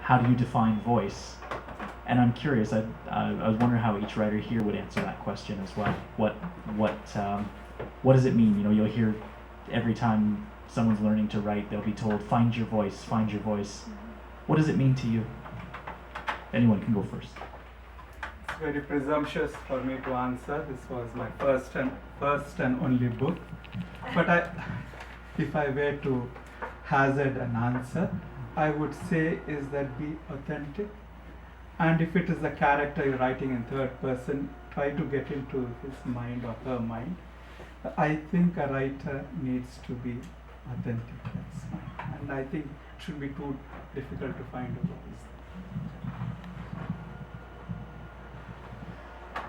how do you define voice? And I'm curious. I was wondering how each writer here would answer that question as well. What does it mean? You'll hear every time someone's learning to write, they'll be told, "Find your voice, find your voice." What does it mean to you? Anyone can go first. It's very presumptuous for me to answer. This was my first and only book. But if I were to hazard an answer, I would say is that be authentic. And if it is a character you're writing in third person, try to get into his mind or her mind. I think a writer needs to be authentic. That's fine. And I think it should be too difficult to find a voice.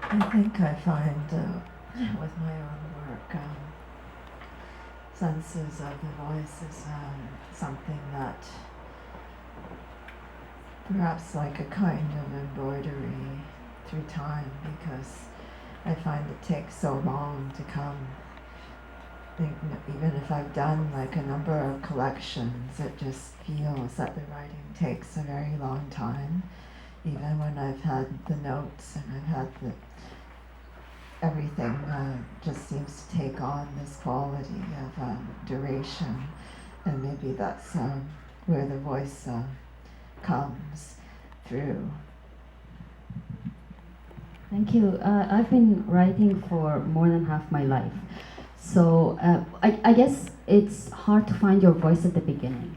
I think I find with my own work, senses of the voice is something that perhaps like a kind of embroidery through time, because I find it takes so long to come. Even if I've done like a number of collections, it just feels that the writing takes a very long time. Even when I've had the notes and I've had everything just seems to take on this quality of duration, and maybe that's where the voice comes through. Thank you. I've been writing for more than half my life. So I guess it's hard to find your voice at the beginning,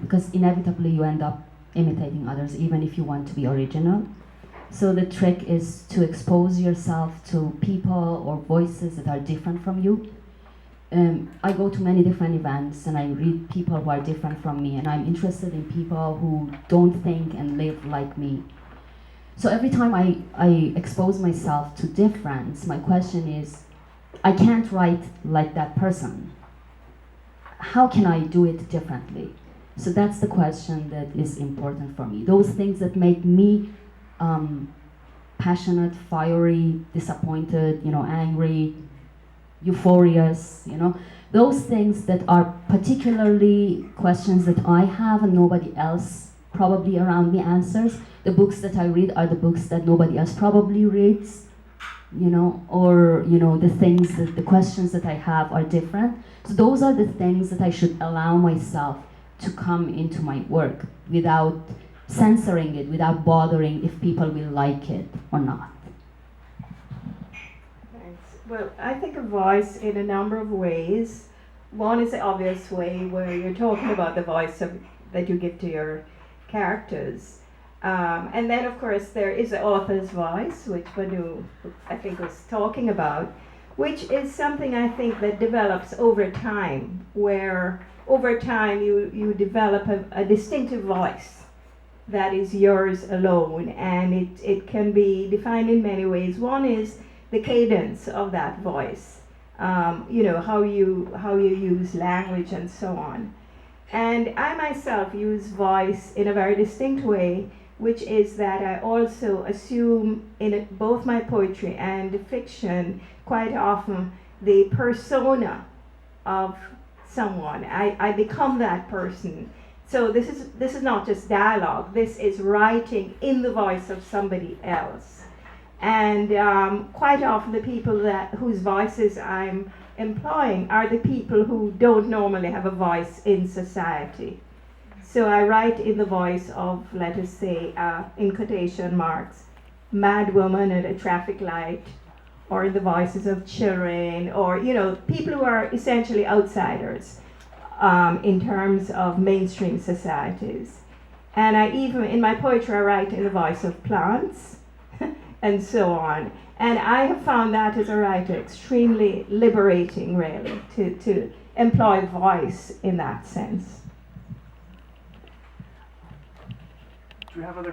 because inevitably you end up imitating others, even if you want to be original. So the trick is to expose yourself to people or voices that are different from you. I go to many different events and I read people who are different from me, and I'm interested in people who don't think and live like me. So every time I expose myself to difference, my question is, I can't write like that person. How can I do it differently? So that's the question that is important for me. Those things that make me passionate, fiery, disappointed, angry, euphorious, those things that are particularly questions that I have and nobody else probably around me answers. The books that I read are the books that nobody else probably reads, or the questions that I have are different. So those are the things that I should allow myself to come into my work without censoring it, without bothering if people will like it or not. Thanks. Well, I think of voice in a number of ways. One is the obvious way where you're talking about the voice that you give to your characters. And then, of course, there is the author's voice, which Bänoo, I think, was talking about, which is something I think that develops over time, where over time you develop a distinctive voice that is yours alone, and it can be defined in many ways. One is the cadence of that voice, how you use language and so on. And I myself use voice in a very distinct way, which is that I also assume in both my poetry and fiction quite often the persona of someone. I become that person. So this is not just dialogue. This is writing in the voice of somebody else. And quite often the people whose voices I'm employing are the people who don't normally have a voice in society. So I write in the voice of, let us say, in quotation marks, mad woman at a traffic light, or in the voices of children, or people who are essentially outsiders in terms of mainstream societies. And I even, in my poetry, I write in the voice of plants and so on. And I have found that as a writer extremely liberating, really, to employ voice in that sense. Do you have other